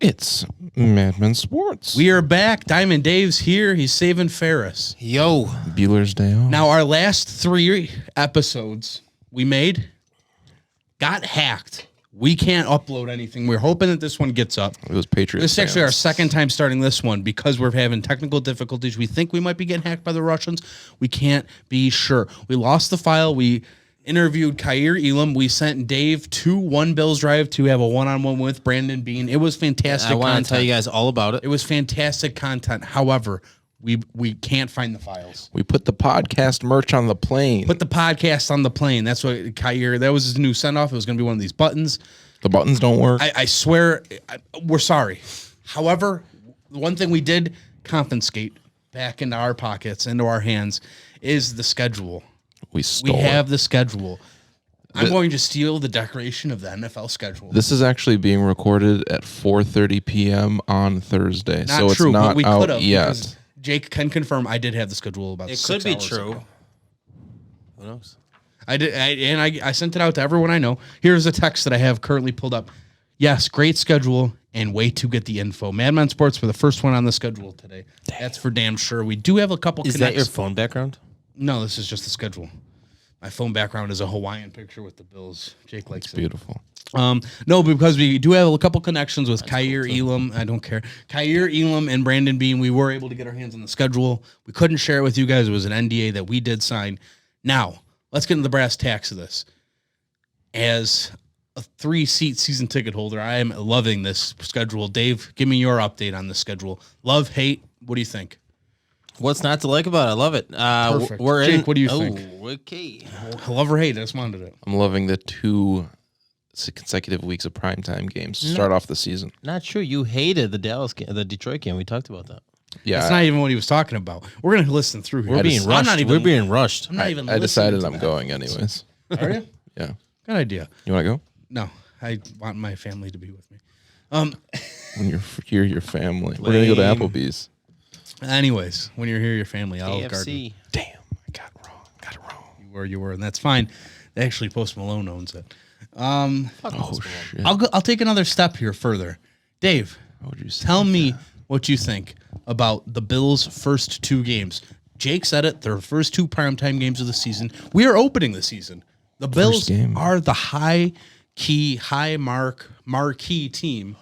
It's Madman Sports. We are back. Diamond Dave's here. He's saving Ferris. Yo. Bueller's Day Off. Now, our last 3 episodes we made got hacked. We can't upload anything. We're hoping that this one gets up. It was Patriots. This is actually our second time starting this one because we're having technical difficulties. We think we might be getting hacked by the Russians. We can't be sure. We lost the file. We interviewed Khair Elam. We sent Dave to One Bills Drive to have a one-on-one with Brandon Bean. It was fantastic I want to tell you guys all about it. It was fantastic content. However, we can't find the files. We put the podcast merch on the plane. Put the podcast on the plane. That's what Khair, that was his new send-off. It was going to be one of these buttons. The buttons don't work. I swear, we're sorry. However, the one thing we did confiscate back into our pockets, into our hands, is the schedule. We stole have the schedule. I'm going to steal the decoration of the NFL schedule. This is actually being recorded at 4:30 p.m. on Thursday, Not so true, it's not but we out could have. yet. Jake can confirm I did have the schedule about It 6 could be hours true. ago. Who knows? I did, I sent it out to everyone I know. Here's a text that I have currently pulled up. Yes, great schedule and way to get the info. Madman Sports for the first one on the schedule today. Damn. That's for damn sure. We do have a couple. Is that your phone background? No, this is just the schedule. My phone background is a Hawaiian picture with the Bills. Jake likes it. Beautiful. No, because we do have a couple connections with Khair Elam. I don't care. Khair Elam and Brandon Bean. We were able to get our hands on the schedule. We couldn't share it with you guys. It was an NDA that we did sign. Now, let's get into the brass tacks of this. As a 3-seat season ticket holder, I am loving this schedule. Dave, give me your update on the schedule. Love, hate, what do you think? What's not to like about it? I love it. Perfect. We're Jake, in. what do you think? Okay. Love or hate? I just wanted it. I'm loving the 2 consecutive weeks of primetime games to start off the season. Not true. You hated the the Detroit game. We talked about that. Yeah, That's not even what he was talking about. We're going to listen through here. We're being rushed. We're being rushed. I'm not even I decided listening I'm to going anyways. that. Are you? Yeah. Good idea. You want to go? No, I want my family to be with me. When you're here, your family. We're gonna go to Lame. Applebee's. Anyways, when you're here, your family, Olive Garden. AFC. Damn, I got it wrong. You were, and that's fine. Actually, Post Malone owns it. Oh shit. I'll take another step here further. Dave, What would you say? tell me what you think about the Bills' first 2 games. Jake said it, their first 2 primetime games of the season. We are opening the season. The Bills game. are the marquee team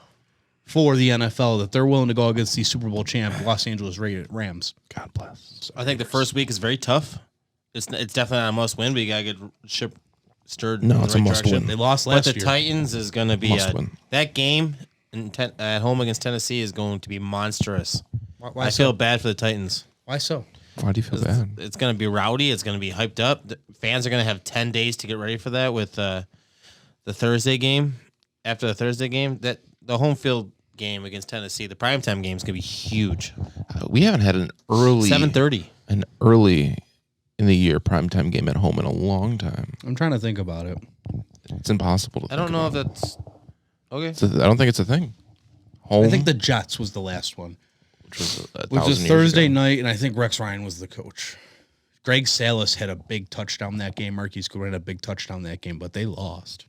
for the NFL that they're willing to go against the Super Bowl champ Los Angeles Rams. God bless. I think the first week is very tough. It's definitely not a must win, but you gotta get ship stirred. No, in the it's a right must direction. win. They lost But last the year. Titans is going to be Must win. that game at home against Tennessee is going to be monstrous. Why I so? feel bad for the Titans. Why so? Why do you feel bad? It's going to be rowdy. It's going to be hyped up. The fans are going to have 10 days to get ready for that with the Thursday game. After the Thursday game, that the home field game against Tennessee, the primetime game is going to be huge. We haven't had an early 7:30. In the year primetime game at home in a long time. I'm trying to think about it. It's impossible to. I don't know if about. that's okay. I don't think it's a thing. Home, I think the Jets was the last one, which was, which was Thursday night, and I think Rex Ryan was the coach. Greg Salas had a big touchdown that game. Marquise Goodwin had a big touchdown that game, but they lost.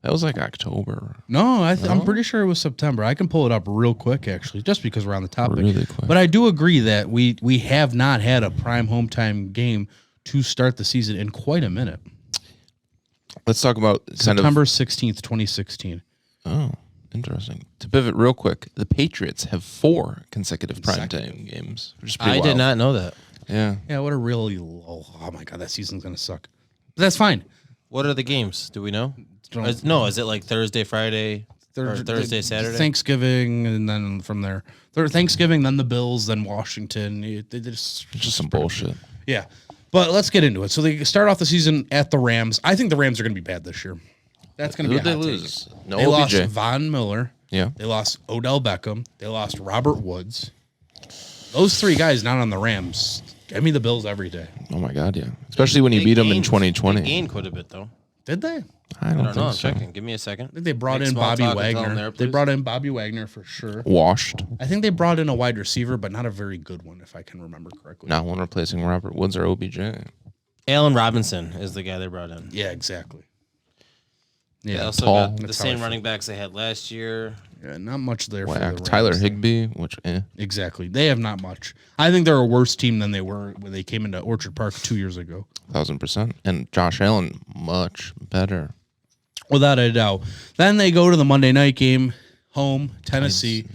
That was like October. No, I'm pretty sure it was September. I can pull it up real quick, actually, just because we're on the topic. Really quick. But I do agree that we have not had a prime hometown game to start the season in quite a minute. Let's talk about September 16th, 2016. Oh, interesting. To pivot real quick, the Patriots have 4 consecutive primetime games, which is pretty I wild. did not know that. Yeah. Yeah, what a really low. Oh, my God, that season's going to suck. But that's fine. What are the games? Do we know? Don't- Is it like Thursday, Friday, or Thursday, Saturday? Thanksgiving, and then from there. Thanksgiving, then the Bills, then Washington. They just It's just some bullshit. Yeah. But let's get into it. So they start off the season at the Rams. I think the Rams are going to be bad this year. That's going to be a Who'd they hot take. lose? No They OBJ. lost Von Miller. Yeah. They lost Odell Beckham. They lost Robert Woods. Those 3 guys not on the Rams. Give me the Bills every day. Oh my God, yeah. Especially when you beat them in 2020. They gained quite a bit, though. Did they? I I don't don't know. think I'm so. checking. Give me a second. I think they brought Make in small Bobby talk and tell them Wagner. there, They please. brought in Bobby Wagner for sure. Washed. I think they brought in a wide receiver, but not a very good one, if I can remember correctly. Not one replacing Robert Woods or OBJ. Allen Robinson is the guy they brought in. Yeah, exactly. They Yeah, also tall. got the That's how I same feel. running backs they had last year. Yeah, not much there for the Whack. Rams. Tyler Higbee, which Exactly. They have not much. I think they're a worse team than they were when they came into Orchard Park 2 years ago. 1,000%. And Josh Allen, much better. Without a doubt. Then they go to the Monday night game, home, Tennessee.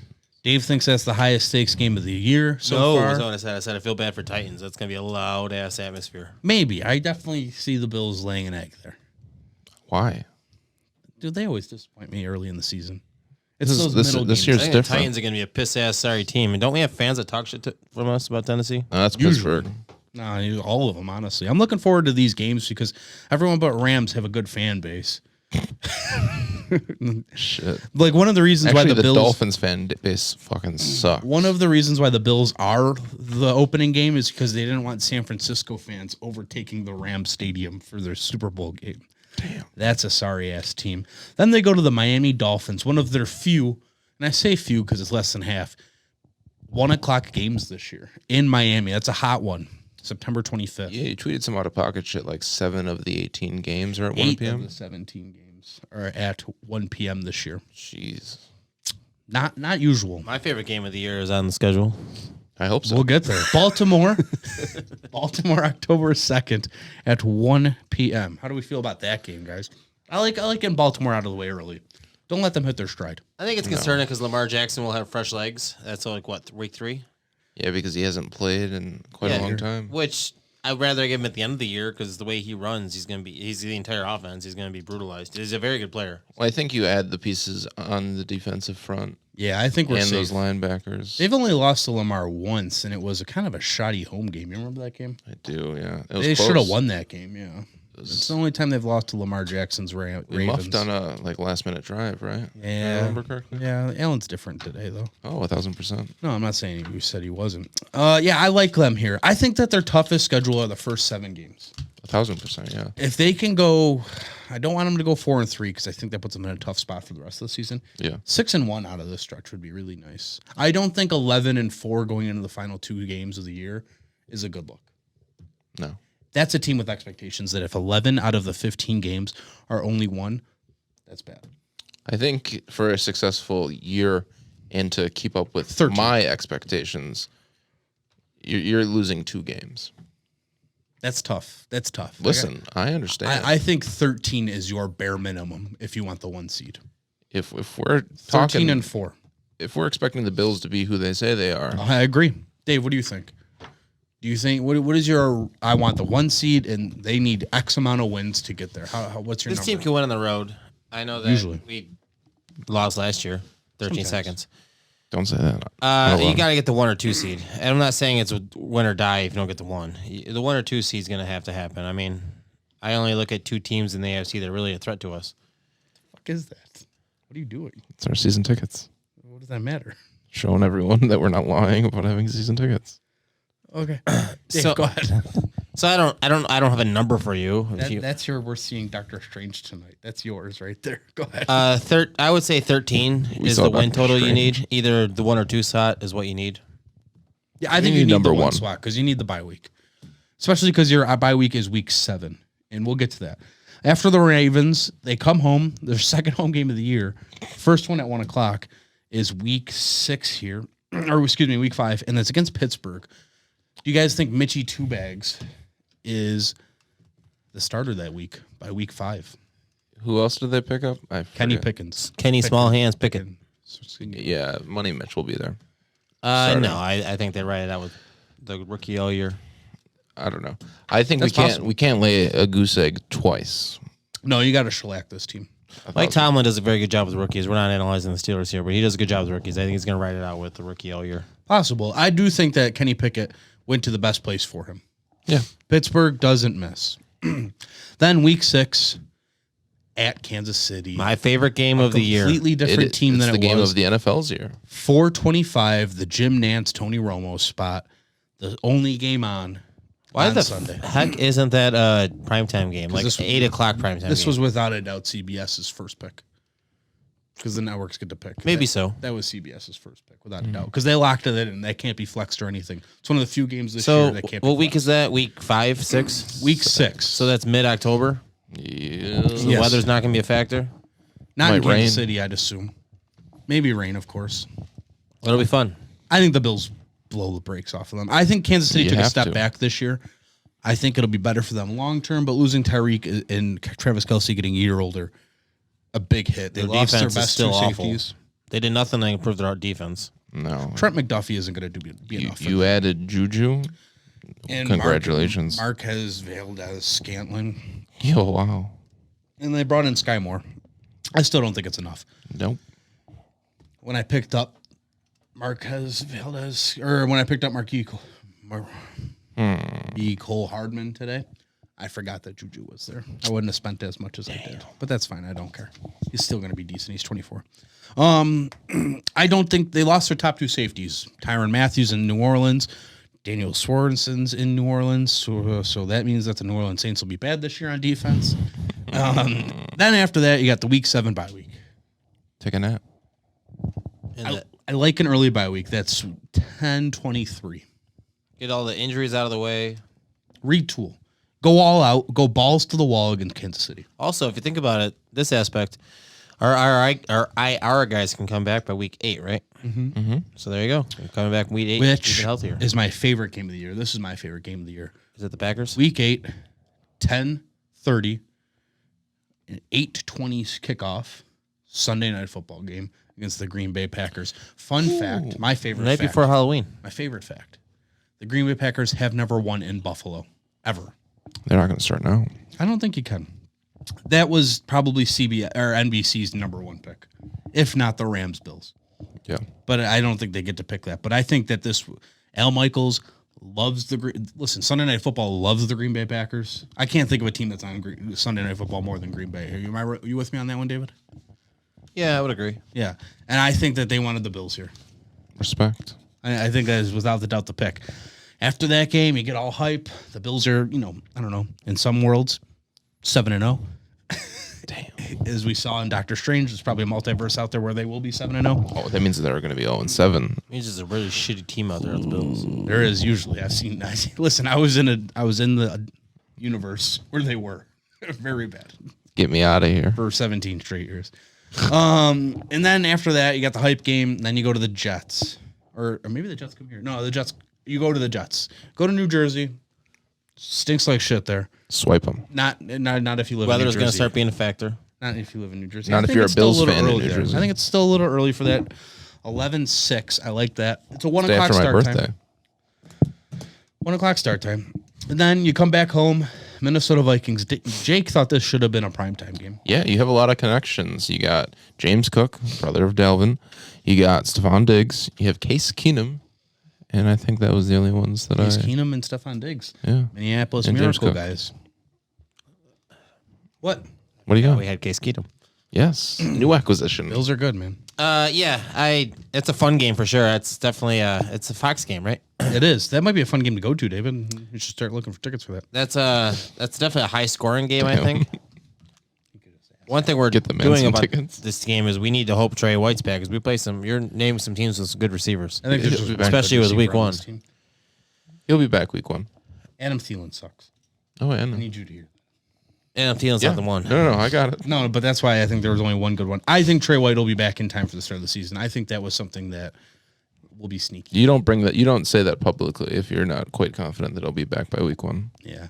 Dave thinks that's the highest stakes game of the year so far. That's not what I said. I said I feel bad for Titans. That's going to be a loud-ass atmosphere. Maybe. I definitely see the Bills laying an egg there. Why? Dude, they always disappoint me early in the season. This those middle year's games. I think the different. Titans are going to be a piss-ass sorry team. And don't we have fans that talk shit from us about Tennessee? No, that's Usually. Pittsburgh. No, all of them, honestly. I'm looking forward to these games because everyone but Rams have a good fan base. Shit. Like one of the reasons Actually, why the Bills Dolphins fan base fucking sucks. One of the reasons why the Bills are the opening game is because they didn't want San Francisco fans overtaking the Rams stadium for their Super Bowl game. Damn. That's a sorry ass team. Then they go to the Miami Dolphins, one of their few, and I say few because it's less than half, 1 o'clock games this year in Miami. That's a hot one. September 25th. Yeah, you tweeted some out of pocket shit like 7 of the 18 games are at 1 8 p.m. of the 17 games are at 1 p.m. this year. Jeez. Not usual. My favorite game of the year is on the schedule. I hope so. We'll get there. Baltimore, October 2nd at 1 p.m. How do we feel about that game, guys? I like getting Baltimore out of the way early. Don't let them hit their stride. I think it's concerning because Lamar Jackson will have fresh legs. That's like, what, week 3? Yeah, because he hasn't played in quite a long time. Which I'd rather give him at the end of the year because the way he runs, he's the entire offense. He's going to be brutalized. He's a very good player. Well, I think you add the pieces on the defensive front Yeah, I think we're and safe. those linebackers. They've only lost to Lamar once, and it was a kind of a shoddy home game. You remember that game? I do, yeah. It was They close. should have won that game, yeah. It's the only time they've lost to Lamar Jackson's Ravens. We muffed on a last minute drive, right? If I Yeah. remember correctly. Yeah, Allen's different today, though. Oh, 1,000%. No, I'm not saying you said he wasn't. Yeah, I like them here. I think that their toughest schedule are the first 7 games. 1,000%, yeah. If they can go, I don't want them to go 4-3 because I think that puts them in a tough spot for the rest of the season. Yeah. 6-1 out of this stretch would be really nice. I don't think 11-4 going into the final 2 games of the year is a good look. No. That's a team with expectations that if 11 out of the 15 games are only 1, that's bad. I think for a successful year and to keep up with 13. my expectations, you're losing 2 games. That's tough. Listen, I understand. I think 13 is your bare minimum if you want the 1 seed. if we're 13 talking, and 4. if we're expecting the Bills to be who they say they are, I agree. Dave, what do you think? Do you think what is your? I want the 1 seed, and they need X amount of wins to get there. What's your This number? team can win on the road. I know that Usually. we lost last year, 13 Sometimes. seconds. don't say that. You got to get the 1 or 2 seed. And I'm not saying it's a win or die if you don't get the 1. The 1 or 2 seed is going to happen. I mean, I only look at 2 teams in the AFC that are really a threat to us. What the fuck is that? What are you doing? It's our season tickets. What does that matter? Showing everyone that we're not lying about having season tickets. Okay, Dave, So- go ahead. So I don't have a number for you. That's your. We're seeing Doctor Strange tonight. That's yours right there. Go ahead. I would say 13 We is saw the win Doctor total you Strange. need. Either the 1 or 2 slot is what you need. Yeah, I think you need need number the 1 1. slot because you need the bye week, especially because your bye week is week 7, and we'll get to that. After the Ravens, they come home. Their second home game of the year, first one at 1 o'clock, is week 6 here, or excuse me, week 5, and that's against Pittsburgh. Do you guys think Mitchie Two Bags is the starter that week by week 5? Who else did they pick up? I Kenny forget. Pickens. Kenny Small Hands Pickett. Yeah, Money Mitch will be there. No, I think they write it out with the rookie all year. I don't know. I think That's possible. we can't lay a goose egg twice. No, you got to shellac this team. Mike Tomlin does a very good job with rookies. We're not analyzing the Steelers here, but he does a good job with rookies. I think he's going to write it out with the rookie all year. Possible. I do think that Kenny Pickett went to the best place for him. Yeah. Pittsburgh doesn't miss. Then week 6 at Kansas City. My favorite game of the year. Completely different team it's than the it game was. of the NFL's year. 4:25, the Jim Nance, Tony Romo spot. The only game on Sunday. Heck isn't that a primetime game? Like this- 8 o'clock primetime This game. was without a doubt CBS's first pick. Because the networks get to pick. Maybe That- so. That was CBS's first pick, without a doubt. Because they locked it in, and that can't be flexed or anything. It's one of the few games this year So that can't be what week flexed. is that? Week 5, 6? Week 6. So that's mid-October? Yeah. So the Yes. weather's not going to be a factor? Not in Might Kansas rain. City, I'd assume. Maybe rain, of course. It'll be fun. I think the Bills blow the brakes off of them. I think Kansas City You took a have step to. back this year. I think it'll be better for them long term, but losing Tyreek and Travis Kelce getting a year older, a big hit. They Their lost their defense is best still two awful. safeties. They did nothing to improve their defense. No. Trent McDuffie isn't going to be enough. for You them. added Juju. And Congratulations. Marquez Valdez Scantling. Yo, wow. And they brought in Sky Moore. I still don't think it's enough. Nope. When I picked up Marquez Valdez, or when I picked up Cole Hardman today, I forgot that Juju was there. I wouldn't have spent as much as I did, but that's fine. I don't care. He's still going to be decent. He's 24. I don't think they lost their top two safeties. Tyrann Matthews in New Orleans, Daniel Swarenson's in New Orleans. So that means that the New Orleans Saints will be bad this year on defense. Then after that, you got the week 7 bye week. Take a nap. And I like an early bye week. That's 10-23. get all the injuries out of the way. Retool. Go all out. Go balls to the wall against Kansas City. Also, if you think about it, this aspect, our guys can come back by week 8, right? Mm-hmm. So there you go. They're coming back week 8, Which even healthier. is my favorite game of the year. This is my favorite game of the year. Is it the Packers? Week 8, 10:30, an 8:20 kickoff, Sunday night football game against the Green Bay Packers. Fun fact, my favorite Night fact. before Halloween. My favorite fact. The Green Bay Packers have never won in Buffalo, ever. They're not going to start now. I don't think you can. That was probably CBS or NBC's number 1 pick, if not the Rams Bills. Yeah. But I don't think they get to pick that. But I think that Al Michaels loves listen, Sunday Night Football loves the Green Bay Packers. I can't think of a team that's on Sunday Night Football more than Green Bay. Are you with me on that one, David? Yeah, I would agree. Yeah. And I think that they wanted the Bills here. Respect. I think that is without the doubt the pick. After that game, you get all hype. The Bills are, I don't know, in some worlds, 7-0. Damn. As we saw in Doctor Strange, there's probably a multiverse out there where they will be 7-0. Oh, that means they're going to be 0-7. It means there's a really shitty team out there at the Bills. There is usually. Listen, I was in the universe where they were very bad Get me out of here. for 17 straight years. And then after that, you got the hype game. Then you go to the Jets, or maybe the Jets come here. No, the Jets. You go to the Jets. Go to New Jersey. Stinks like shit there. Swipe them. Not if you live in New Weather's Jersey. going to start being a factor. Not if you live in New Jersey. Not I if think you're it's a still Bills little fan in early New there. Jersey. I think it's still a little early for that. 11-6. I like that. It's a 1 Day o'clock after my start birthday. time. 1 o'clock start time. And then you come back home. Minnesota Vikings. Jake thought this should have been a primetime game. Yeah, you have a lot of connections. You got James Cook, brother of Dalvin. You got Stephon Diggs. You have Case Keenum. And I think that was the only ones that Case Keenum and Stephon Diggs. Yeah. Minneapolis And James Miracle Cook. guys. What? What do you got? We had Case Keenum. Yes. New acquisition. Bills are good, man. It's a fun game for sure. It's definitely it's a Fox game, right? It is. That might be a fun game to go to, David. You should start looking for tickets for that. That's definitely a high scoring game, I Damn. think. One thing we're Get the man doing some about tickets. this game is we need to hope Trey White's back because we play you're naming some teams with some good receivers. I think there's He'll be just back. Especially one with good week receiver on one. this team. He'll be back week 1. Adam Thielen sucks. Oh, I I know. need you to hear. And Thielen's Yeah. not the one. No, I got it. No, but that's why I think there was only one good one. I think Trey White will be back in time for the start of the season. I think that was something that will be sneaky. You don't say that publicly if you're not quite confident that he'll be back by week 1. Yeah.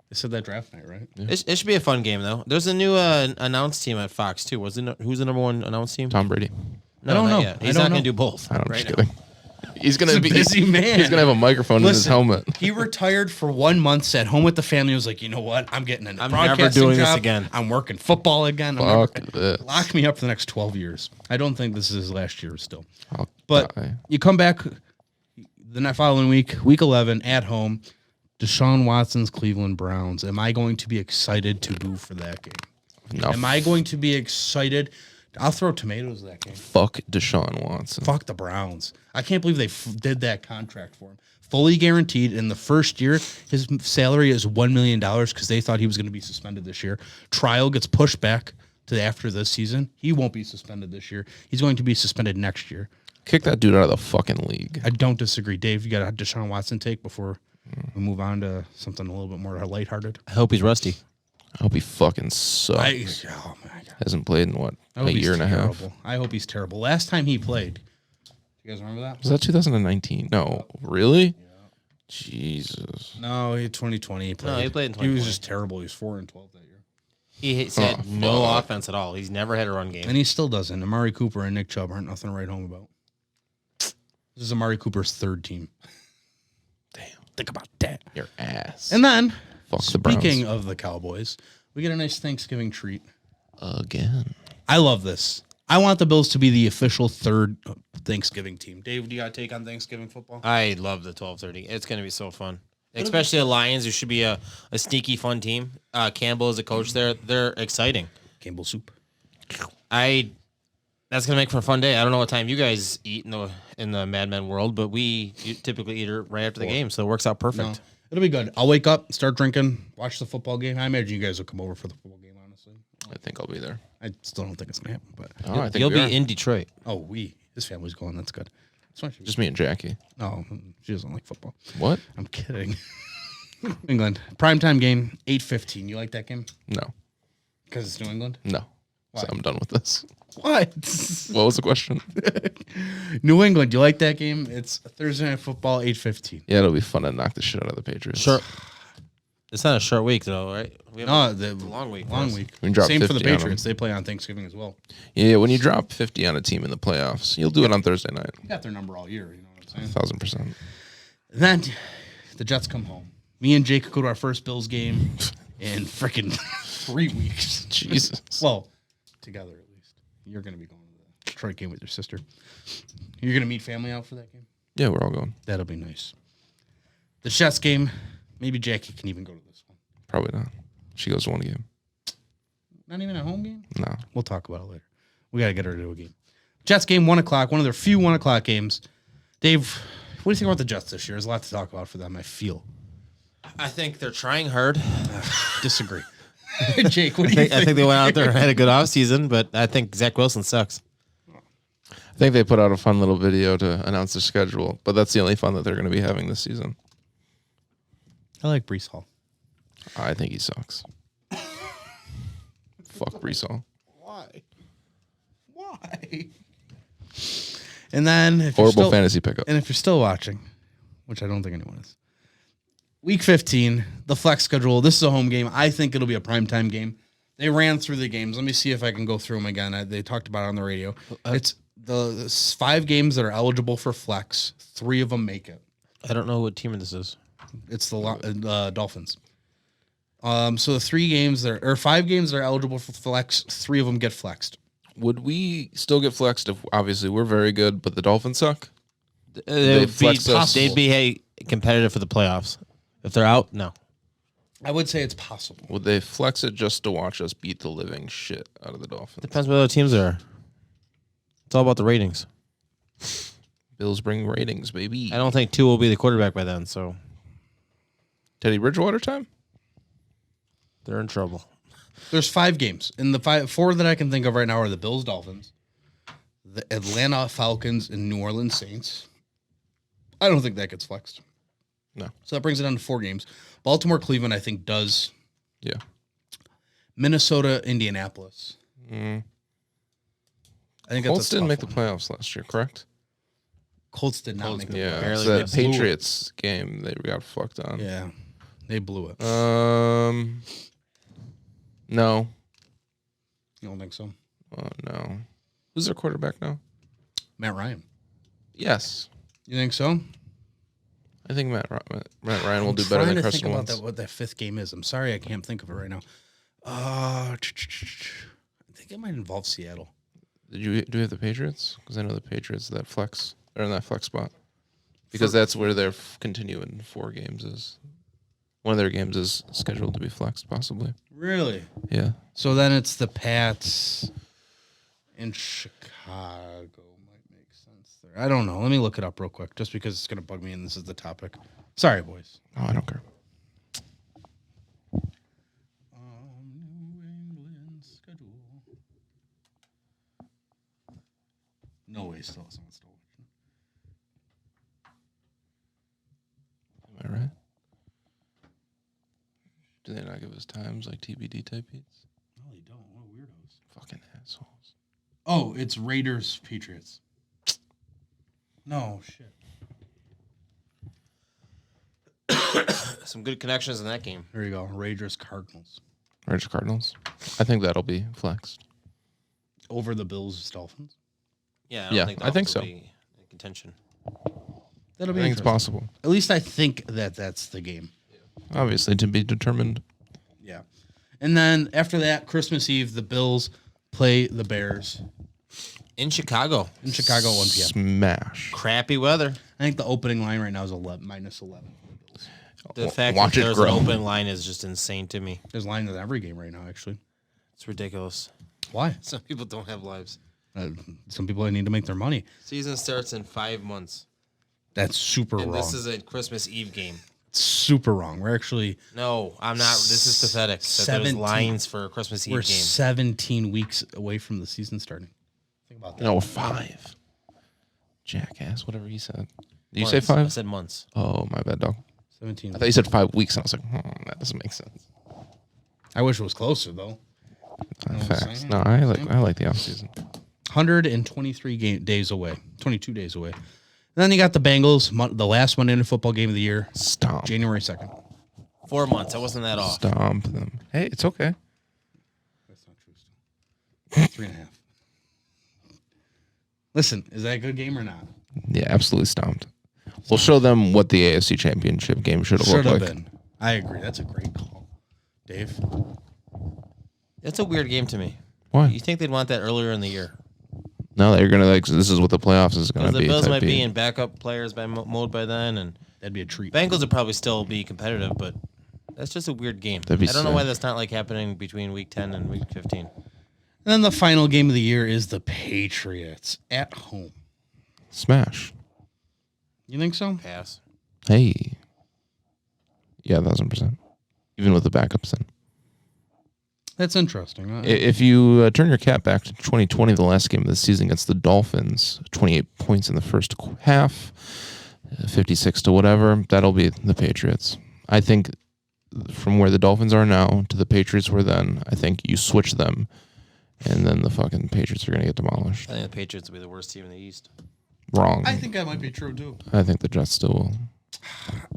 They said that draft night, right? It should be a fun game though. There's a new announced team at Fox too. Who's the number one announced team? Tom Brady. No, I don't not know. yet. I He's don't not going know. to do both. I'm right just now. kidding. He's gonna He's a be busy man. He's gonna have a microphone in his Listen, helmet. He retired for 1 month, sat home with the family. Was like, you know what? I'm getting into I'm broadcasting never doing this job. again. I'm working football again. Fuck this. Lock me up for the next 12 years. I don't think this is his last year still. I'll But die. you come back the following week 11, at home, Deshaun Watson's Cleveland Browns. Am I going to be excited to boo for that game? No, Am I going to be excited? I'll throw tomatoes at that game. fuck Deshaun Watson. Fuck the Browns. I can't believe they did that contract for him. Fully guaranteed. In the first year, his salary is $1 million because they thought he was going to be suspended this year. Trial gets pushed back to after this season. He won't be suspended this year. He's going to be suspended next year. Kick that dude out of the fucking league. I don't disagree. Dave, you got a Deshaun Watson take before we move on to something a little bit more lighthearted? I hope he's rusty. I hope he fucking sucks. Oh my god. Hasn't played in what, I hope a year he's and a half? terrible. I hope he's terrible. Last time he played, you guys remember that? Was that 2019? No, really? Jesus. No, 2020. He played. No, he played in He was 2020. just terrible. He was 4-12 that year, He had Oh, no fuck. offense at all. He's never had a run game. and he still doesn't. Amari Cooper and Nick Chubb aren't nothing to write home about. This is Amari Cooper's third team. Damn. Think about that. Your ass. And then, Fuck the Browns. speaking of the Cowboys, we get a nice Thanksgiving treat. Again. I love this. I want the Bills to be the official third Thanksgiving team. Dave, do you got a take on Thanksgiving football? I love the 12:30. It's going to be so fun. Especially the Lions, who should be a sneaky, fun team. Campbell is a coach there. They're exciting. Campbell soup. That's gonna make for a fun day. I don't know what time you guys eat in the Mad Men world, but we typically eat it right after the game, so it works out perfect. No, it'll be good. I'll wake up, start drinking, watch the football game. I imagine you guys will come over for the football game, honestly. I think I'll be there. I still don't think it's going to happen, but. Oh, I think You'll we be are. in Detroit. Oh, his family's going. That's good. That's why Just me and Jackie. No, she doesn't like football. What? I'm kidding. England. Primetime game, 8:15. You like that game? No. Because it's New England? No. So I'm done with this. What? What was the question? New England. You like that game? It's Thursday Night Football, 8:15. Yeah, it'll be fun to knock the shit out of the Patriots. Short. It's not a short week though, right? We have No, a long week. for Long us. week. We can drop Same for the 50 on 'em. Patriots. They play on Thanksgiving as well. Yeah, when you drop 50 on a team in the playoffs, you'll do it on Thursday night. You got their number all year. You know what I'm saying? 1,000%. Then the Jets come home. Me and Jake go to our first Bills game in freaking 3 weeks. Jesus. Well, together at least. You're going to be going to the Detroit game with your sister. You're going to meet family out for that game? Yeah, we're all going. That'll be nice. The Jets game, maybe Jackie can even go to this one. Probably not. She goes to one game. Not even a home game? No. We'll talk about it later. We got to get her to a game. Jets game, 1 o'clock, one of their few 1 o'clock games. Dave, what do you think about the Jets this year? There's a lot to talk about for them, I feel. I think they're trying hard. Disagree. Jake, what do you think? I think they went out there and had a good offseason, but I think Zach Wilson sucks. I think they put out a fun little video to announce their schedule, but that's the only fun that they're going to be having this season. I like Brees Hall. I think he sucks. Fuck Brees Hall. Why? And then if you're Horrible still, fantasy pickup. and if you're still watching, which I don't think anyone is, Week 15, the flex schedule. This is a home game. I think it'll be a primetime game. They ran through the games. Let me see if I can go through them again. They talked about it on the radio. It's the 5 games that are eligible for flex. 3 of them make it. I don't know what team this is. It's the Dolphins. So the 5 games that are eligible for flex, 3 of them get flexed. Would we still get flexed if obviously we're very good, but the Dolphins suck? They'd flex us. they'd be competitive for the playoffs. If they're out, no. I would say it's possible. Would they flex it just to watch us beat the living shit out of the Dolphins? Depends what other teams there are. It's all about the ratings. Bills bring ratings, baby. I don't think 2 will be the quarterback by then, so Teddy Bridgewater time? they're in trouble. There's 5 games, and the 4 that I can think of right now are the Bills, Dolphins, the Atlanta Falcons, and New Orleans Saints. I don't think that gets flexed. No. So that brings it down to 4 games. Baltimore, Cleveland, I think does. Yeah. Minnesota, Indianapolis. Mm. I think Colts that's a didn't tough make the one. playoffs last year, correct? Colts did not make the Yeah. barely So that missed. Blew it. Patriots game they got fucked on. Yeah, they blew it. No. You don't think so? Oh, no. Who's their quarterback now? Matt Ryan. Yes. You think so? I think Matt Ryan will do I'm better trying than to Carson think about Wentz. that, what that 5th game is. I'm sorry, I can't think of it right now. I think it might involve Seattle. Do you have the Patriots? Because I know the Patriots that flex are in that flex spot because that's where their continuing 4 games is. One of their games is scheduled to be flexed, possibly. Really? Yeah. So then it's the Pats in Chicago. Might make sense there. I don't know. Let me look it up real quick, just because it's going to bug me and this is the topic. Sorry, boys. Oh, I don't care. New England schedule. No way, someone's still watching. Am I right? Do they not give us times like TBD type beats? No, they don't. What weirdos. Fucking assholes. Oh, it's Raiders Patriots. No shit. Some good connections in that game. There you go. Raiders Cardinals Raiders Cardinals. I think that'll be flexed. over the Bills Dolphins. Yeah, Yeah, the I think Dolphins so. will be in contention. That'll I be think it's interesting. possible. At least I think that's the game. Obviously, to be determined. Yeah. And then after that, Christmas Eve, the Bills play the Bears In Chicago. in Chicago, 1 p.m. Smash. Crappy weather. I think the opening line right now is -11. The fact Watch that it there's grow. an open line is just insane to me. There's lines in every game right now, actually. It's ridiculous. Why? Some people don't have lives. Some people need to make their money. Season starts in 5 months. That's super And wrong. this is a Christmas Eve game. Super wrong. We're actually No, I'm not. This is pathetic. That there's 17 lines for a Christmas Eve we're game. 17 weeks away from the season starting. Think about that. No, 5. Jackass, whatever he said. Did you say Months. I 5? said months. Oh, my bad, dog. 17. I thought you said 5 weeks, and I was like, that doesn't make sense. I wish it was closer though. know what I'm Facts. saying? No, I like the offseason. 123 days away. 22 days away. And then you got the Bengals, the last Monday Night Football game of the year, Stomp. January 2nd. 4 months. I wasn't that off. Stomp them. Hey, it's okay. That's not true. Still. 3.5. Listen, is that a good game or not? Yeah, absolutely stomped. We'll show them what the AFC Championship game should have Should looked have like. been. I agree. That's a great call, Dave. It's a weird game to me. Why? You think they'd want that earlier in the year? Now that you're gonna this is what the playoffs is gonna Because the be. Bills type might be beat. in backup players by mode by then, and That'd be a treat. Bengals would probably still be competitive, but that's just a weird game. I That'd be don't know why sick. that's not like happening between week 10 and week 15. And then the final game of the year is the Patriots at home. Smash. You think so? Pass. Hey. Yeah, 1,000%. Even with the backups in. That's interesting. If you turn your cap back to 2020, the last game of the season against the Dolphins, 28 points in the first half, 56 to whatever, that'll be the Patriots. I think from where the Dolphins are now to the Patriots were then, I think you switch them, and then the fucking Patriots are going to get demolished. I think the Patriots will be the worst team in the East. Wrong. I think that might be true too. I think the Jets still will.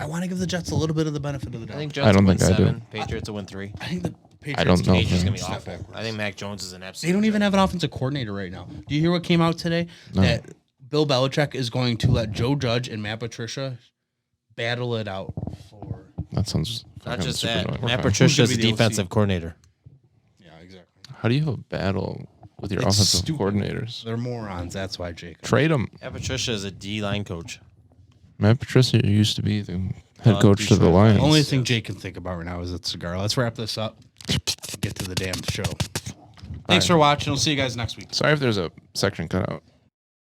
I want to give the Jets a little bit of the benefit of the doubt. I think I Jets don't will win think I do. 7. Patriots will win 3. I think the Patriots. I don't know. Patriots going to be Step awful. backwards. I think Mac Jones is an absolute. They don't even have an offensive coordinator right now. Do you hear what came out today? No. That Bill Belichick is going to let Joe Judge and Matt Patricia battle it out for. That sounds Not fucking just super that. annoying. Matt Okay. Patricia is Who's the gonna be the defensive OC? coordinator. Yeah, exactly. How do you have a battle with your It's offensive stupid. coordinators? They're morons. That's why, Jacob. Trade them. Matt Patricia is a D-line coach. Matt Patricia used to be the head coach to the Detroit Lions. The only thing Jake can think about right now is that cigar. Let's wrap this up. Get to the damn show. Thanks for watching. We'll see you guys next week. Sorry if there's a section cut out.